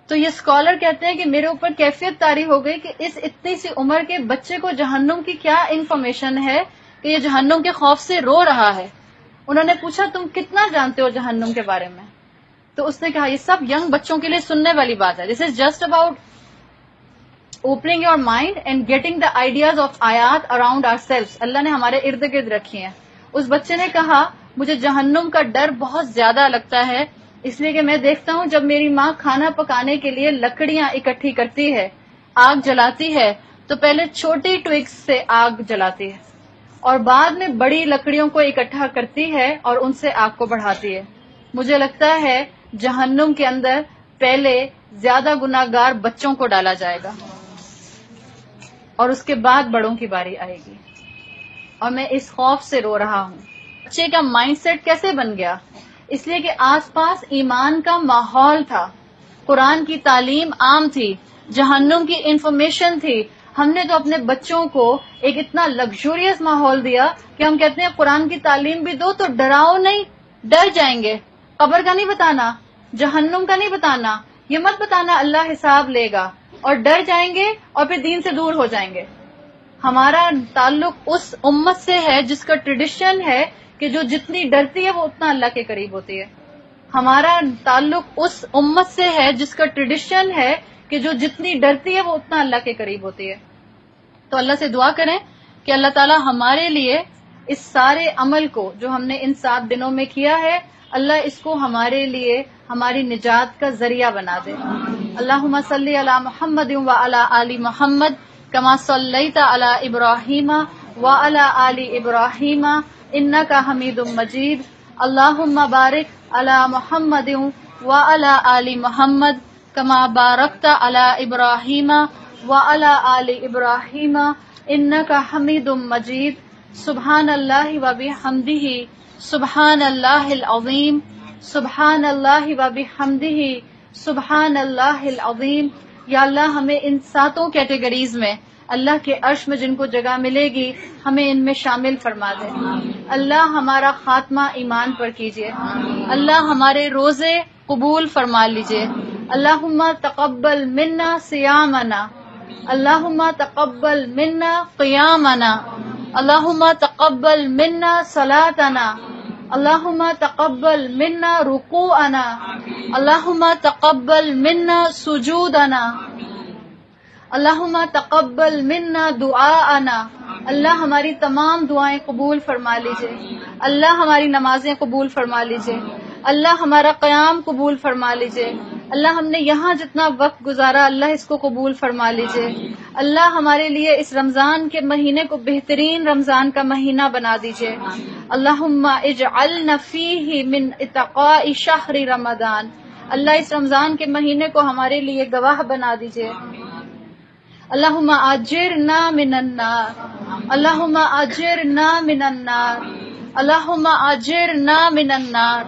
تو یہ اسکالر کہتے ہیں کہ میرے اوپر کیفیت طاری ہو گئی کہ اس اتنی سی عمر کے بچے کو جہنم کی کیا انفارمیشن ہے کہ یہ جہنم کے خوف سے رو رہا ہے۔ انہوں نے پوچھا تم کتنا جانتے ہو جہنم کے بارے میں؟ تو اس نے کہا یہ سب ینگ بچوں کے لیے سننے والی بات ہے، this is just about opening your mind and getting the ideas of آیات اراؤنڈ آر سیلفز، اللہ نے ہمارے ارد گرد رکھی ہیں۔ اس بچے نے کہا مجھے جہنم کا ڈر بہت زیادہ لگتا ہے، اس لیے کہ میں دیکھتا ہوں جب میری ماں کھانا پکانے کے لیے لکڑیاں اکٹھی کرتی ہے، آگ جلاتی ہے، تو پہلے چھوٹی ٹوئگس سے آگ جلاتی ہے اور بعد میں بڑی لکڑیوں کو اکٹھا کرتی ہے اور ان سے آگ کو بڑھاتی ہے۔ مجھے لگتا ہے جہنم کے اندر پہلے زیادہ گناہگار بچوں کو ڈالا جائے گا اور اس کے بعد بڑوں کی باری آئے گی، اور میں اس خوف سے رو رہا ہوں۔ بچے کا مائنڈ سیٹ کیسے بن گیا؟ اس لیے کہ آس پاس ایمان کا ماحول تھا، قرآن کی تعلیم عام تھی، جہنم کی انفارمیشن تھی. ہم نے تو اپنے بچوں کو ایک اتنا لگژریس ماحول دیا کہ ہم کہتے ہیں قرآن کی تعلیم بھی دو تو ڈراؤ نہیں، ڈر جائیں گے. قبر کا نہیں بتانا، جہنم کا نہیں بتانا، یہ مت بتانا اللہ حساب لے گا، اور ڈر جائیں گے اور پھر دین سے دور ہو جائیں گے. ہمارا تعلق اس امت سے ہے جس کا ٹریڈیشن ہے کہ جو جتنی ڈرتی ہے وہ اتنا اللہ کے قریب ہوتی ہے. ہمارا تعلق اس امت سے ہے جس کا ٹریڈیشن ہے کہ جو جتنی ڈرتی ہے وہ اتنا اللہ کے قریب ہوتی ہے. تو اللہ سے دعا کریں کہ اللہ تعالی ہمارے لیے اس سارے عمل کو جو ہم نے ان 7 دنوں میں کیا ہے، اللہ اس کو ہمارے لیے ہماری نجات کا ذریعہ بنا دے. اللہم صلی علی محمد وعلی آل محمد کما صلیت علی ابراہیم وعلی آل ابراہیم انک حمید مجید. اللہم بارک علی محمد وعلی آل محمد کما بارکت علی ابراہیم وعلی آل ابراہیم انک حمید مجید. سبحان اللہ وبحمدہ سبحان اللہ العظیم سبحان اللہ وبحمدہ سبحان اللہ العظیم. یا اللہ ہمیں ان 7 کیٹیگریز میں اللہ کے عرش میں جن کو جگہ ملے گی ہمیں ان میں شامل فرما دے. اللہ ہمارا خاتمہ ایمان پر کیجیے. اللہ ہمارے روزے قبول فرما لیجیے. اللہم تقبل منا صیامنا، اللہم تقبل منا قیامنا، اللہم تقبل منا صلاتنا، اللہم تقبل منا رکوعنا، اللہم تقبل منا سجودنا، اللہم تقبل منا دعاءنا. اللہ ہماری تمام دعائیں قبول فرما لیجئے. اللہ ہماری نمازیں قبول فرما لیجئے. اللہ ہمارا قیام قبول فرما لیجئے. اللہ ہم نے یہاں جتنا وقت گزارا اللہ اس کو قبول فرما لیجئے. اللہ ہمارے لیے اس رمضان کے مہینے کو بہترین رمضان کا مہینہ بنا دیجئے. اللہم اجعلنا فیہ من اتقاء شہر رمضان. اللہ اس رمضان کے مہینے کو ہمارے لیے گواہ بنا دیجئے. اللہم اجرنا من النار، اللہم اجرنا من النار، اللہم اجرنا من النار،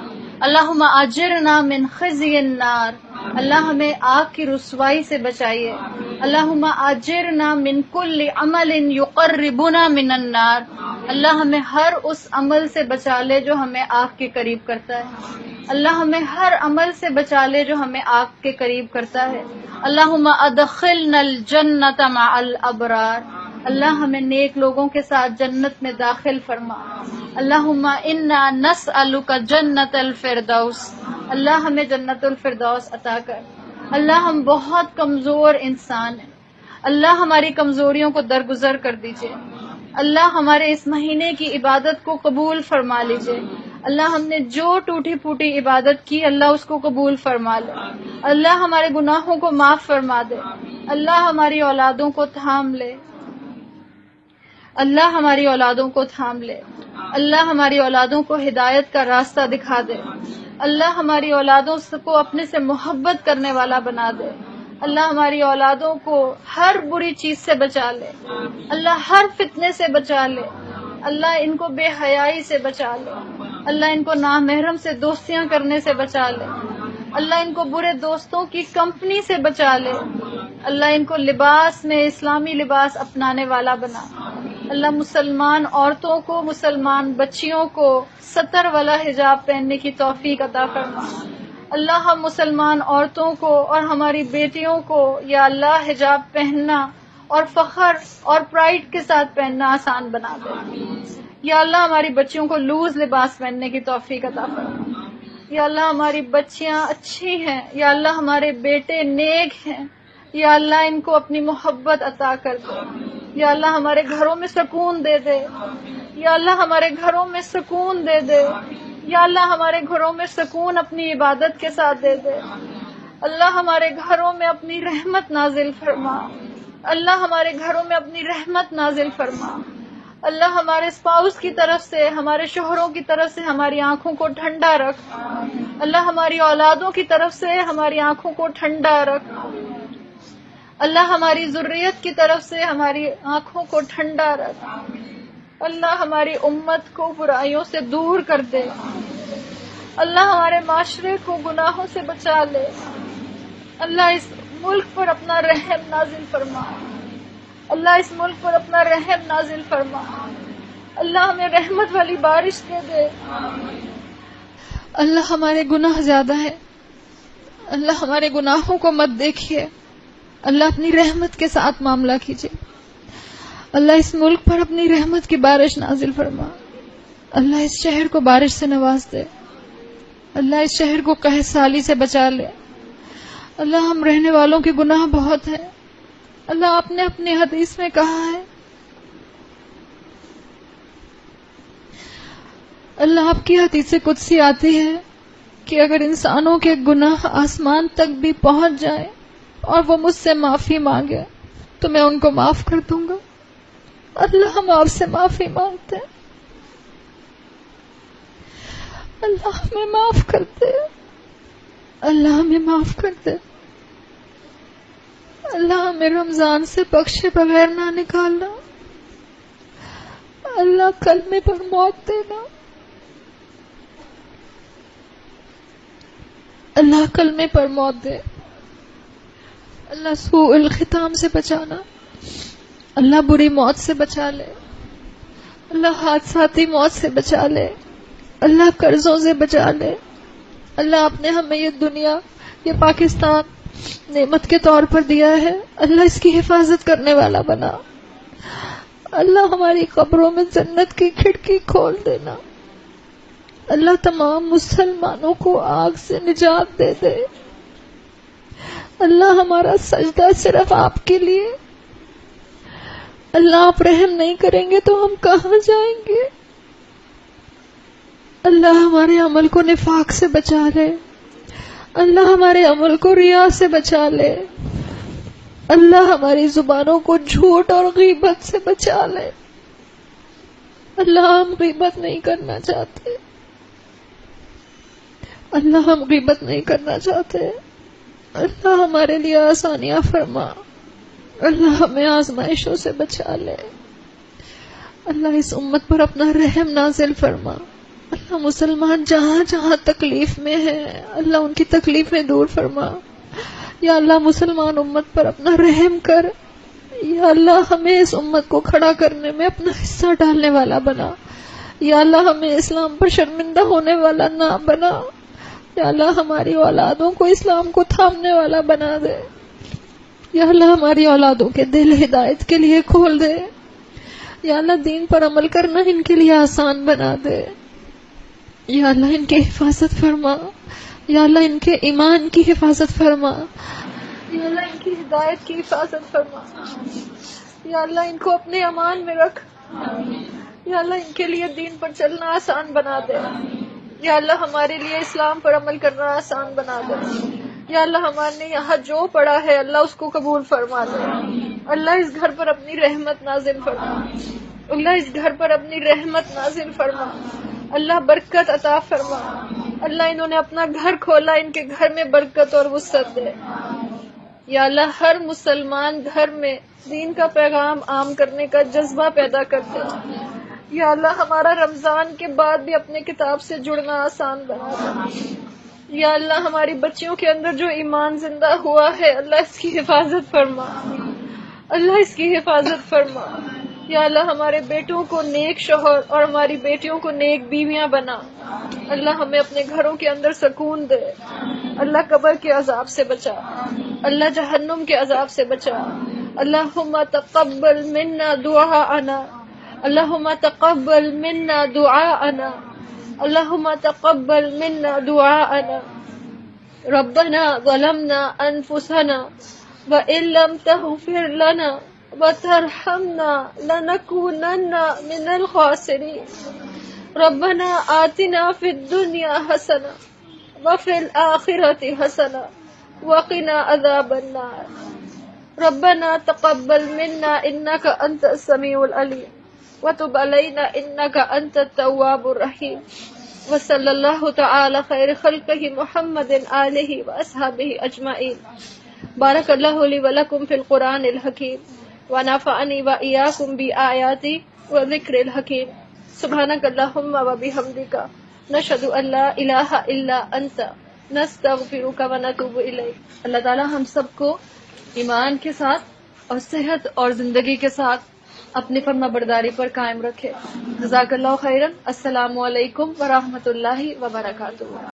اللہم اجرنا من خزی النار. اللہ ہمیں آگ کی رسوائی سے بچائیے. اللہم اجرنا من کل عمل یقربنا من النار. اللہ ہمیں ہر اس عمل سے بچا لے جو ہمیں آگ کے قریب کرتا ہے. اللہ ہمیں ہر عمل سے بچا لے جو ہمیں آگ کے قریب کرتا ہے. اللہم ادخلنا الجنت مع الابرار. اللہ ہمیں نیک لوگوں کے ساتھ جنت میں داخل فرما. اللہم انا نسألک جنت الفردوس. اللہ ہمیں جنت الفردوس عطا کر. اللہ ہم بہت کمزور انسان ہیں. اللہ ہماری کمزوریوں کو درگزر کر دیجئے. اللہ ہمارے اس مہینے کی عبادت کو قبول فرما لیجئے. اللہ ہم نے جو ٹوٹی پھوٹی عبادت کی اللہ اس کو قبول فرما لے. اللہ ہمارے گناہوں کو معاف فرما دے. اللہ ہماری اولادوں کو تھام لے. اللہ ہماری اولادوں کو تھام لے. اللہ ہماری اولادوں کو ہدایت کا راستہ دکھا دے. اللہ ہماری اولادوں کو اپنے سے محبت کرنے والا بنا دے. اللہ ہماری اولادوں کو ہر بری چیز سے بچا لے. اللہ ہر فتنے سے بچا لے. اللہ ان کو بے حیائی سے بچا لے. اللہ ان کو نامحرم سے دوستیاں کرنے سے بچا لے. اللہ ان کو برے دوستوں کی کمپنی سے بچا لے. اللہ ان کو لباس میں اسلامی لباس اپنانے والا بنا. اللہ مسلمان عورتوں کو، مسلمان بچیوں کو ستر والا حجاب پہننے کی توفیق عطا فرما. اللہ ہم مسلمان عورتوں کو اور ہماری بیٹیوں کو یا اللہ حجاب پہننا اور فخر اور پرائڈ کے ساتھ پہننا آسان بنا دے. یا اللہ ہماری بچیوں کو لوز لباس پہننے کی توفیق عطا فرما. یا اللہ ہماری بچیاں اچھی ہیں. یا اللہ ہمارے بیٹے نیک ہیں. یا اللہ ان کو اپنی محبت عطا کر دے. یا اللہ ہمارے گھروں میں سکون دے دے. یا اللہ ہمارے گھروں میں سکون دے دے. یا اللہ ہمارے گھروں میں سکون اپنی عبادت کے ساتھ دے دے. اللہ ہمارے گھروں میں اپنی رحمت نازل فرما. اللہ ہمارے گھروں میں اپنی رحمت نازل فرما. اللہ ہمارے اسپاؤس کی طرف سے، ہمارے شوہروں کی طرف سے ہماری آنکھوں کو ٹھنڈا رکھ. اللہ ہماری اولادوں کی طرف سے ہماری آنکھوں کو ٹھنڈا رکھ. اللہ ہماری ذریت کی طرف سے ہماری آنکھوں کو ٹھنڈا رکھ. اللہ ہماری امت کو برائیوں سے دور کر دے. اللہ ہمارے معاشرے کو گناہوں سے بچا لے. اللہ اس ملک پر اپنا رحم نازل فرما. اللہ اس ملک پر اپنا رحم نازل فرما. اللہ ہمیں رحمت والی بارش دے دے. اللہ ہمارے گناہ زیادہ ہیں، اللہ ہمارے گناہوں کو مت دیکھیے. اللہ اپنی رحمت کے ساتھ معاملہ کیجیے. اللہ اس ملک پر اپنی رحمت کی بارش نازل فرما. اللہ اس شہر کو بارش سے نواز دے. اللہ اس شہر کو قحط سالی سے بچا لے. اللہ ہم رہنے والوں کے گناہ بہت ہیں. اللہ آپ نے اپنی حدیث میں کہا ہے، اللہ آپ کی حدیث قدسی آتی ہے کہ اگر انسانوں کے گناہ آسمان تک بھی پہنچ جائیں اور وہ مجھ سے معافی مانگے تو میں ان کو معاف کر دوں گا. اللہ ہم آپ سے معافی مانگتے ہیں. اللہ ہمیں معاف کر دے. اللہ ہمیں معاف کر دے. اللہ ہمیں رمضان سے بخشے بغیر نہ نکالنا. اللہ کلمے پر موت دینا. اللہ کلمے پر موت دے. اللہ سوء الختام سے بچانا. اللہ بری موت سے بچا لے. اللہ حادثاتی موت سے بچا لے. اللہ قرضوں سے بچا لے. اللہ آپ نے ہمیں یہ دنیا، یہ پاکستان نعمت کے طور پر دیا ہے، اللہ اس کی حفاظت کرنے والا بنا. اللہ ہماری قبروں میں جنت کی کھڑکی کھول دینا. اللہ تمام مسلمانوں کو آگ سے نجات دے دے. اللہ ہمارا سجدہ صرف آپ کے لیے. اللہ آپ رحم نہیں کریں گے تو ہم کہاں جائیں گے؟ اللہ ہمارے عمل کو نفاق سے بچا لے. اللہ ہمارے عمل کو ریا سے بچا لے. اللہ ہماری زبانوں کو جھوٹ اور غیبت سے بچا لے. اللہ ہم غیبت نہیں کرنا چاہتے. اللہ ہم غیبت نہیں کرنا چاہتے. اللہ ہمارے لیے آسانیاں فرما. اللہ ہمیں آزمائشوں سے بچا لے. اللہ اس امت پر اپنا رحم نازل فرما. اللہ مسلمان جہاں جہاں تکلیف میں ہیں اللہ ان کی تکلیفیں دور فرما. یا اللہ مسلمان امت پر اپنا رحم کر. یا اللہ ہمیں اس امت کو کھڑا کرنے میں اپنا حصہ ڈالنے والا بنا. یا اللہ ہمیں اسلام پر شرمندہ ہونے والا نہ بنا. یا اللہ ہماری اولادوں کو اسلام کو تھامنے والا بنا دے. یا اللہ ہماری اولادوں کے دل ہدایت کے لیے کھول دے. یا اللہ دین پر عمل کرنا ان کے لیے آسان بنا دے. یا اللہ ان کی حفاظت فرما. یا اللہ ان کے ایمان کی حفاظت فرما. یا اللہ ان کی ہدایت کی حفاظت فرما. یا اللہ ان کو اپنے امان میں رکھ. یا اللہ ان کے لیے دین پر چلنا آسان بنا دے. یا اللہ ہمارے لیے اسلام پر عمل کرنا آسان بنا دے. یا اللہ ہمارے نے یہاں جو پڑھا ہے اللہ اس کو قبول فرما دے. اللہ اس گھر پر اپنی رحمت نازل فرما. اللہ اس گھر پر اپنی رحمت نازل فرما. اللہ برکت عطا فرما. اللہ انہوں نے اپنا گھر کھولا، ان کے گھر میں برکت اور وسعت دے. یا اللہ ہر مسلمان گھر میں دین کا پیغام عام کرنے کا جذبہ پیدا کر دے. یا اللہ ہمارا رمضان کے بعد بھی اپنے کتاب سے جڑنا آسان بنا دے. یا اللہ ہماری بچیوں کے اندر جو ایمان زندہ ہوا ہے اللہ اس کی حفاظت فرما. اللہ اس کی حفاظت فرما. یا اللہ ہمارے بیٹوں کو نیک شوہر اور ہماری بیٹیوں کو نیک بیویاں بنا. اللہ ہمیں اپنے گھروں کے اندر سکون دے. اللہ قبر کے عذاب سے بچا. اللہ جہنم کے عذاب سے بچا. اللہم تقبل منا دعاءنا. اللہم تقبل منا دعاءنا. اللہم تقبل منا دعاءنا. ربنا ظلمنا انفسنا وإن لم تغفر لنا وترحمنا لنكونن من الخاسرين. ربنا آتنا في الدنيا حسنة وفي الآخرة حسنة وقنا عذاب النار. ربنا تقبل منا إنك أنت السميع العليم وتب علينا إنك أنت التواب الرحيم. وصلى الله تعالى خير خلقه محمد آله وأصحابه أجمعين. بارك الله لي ولكم في القرآن الحكيم ونفعني وإياكم بآياته وذكر الحكيم سبحانك اللهم وبحمدك نشهد أن لا إله إلا أنت نستغفرك ونتوب إليك. اللہ تعالیٰ ہم سب کو ایمان کے ساتھ اور صحت اور زندگی کے ساتھ اپنی فرما برداری پر قائم رکھے. جزاک اللہ خیرا. السلام علیکم ورحمۃ اللہ وبرکاتہ.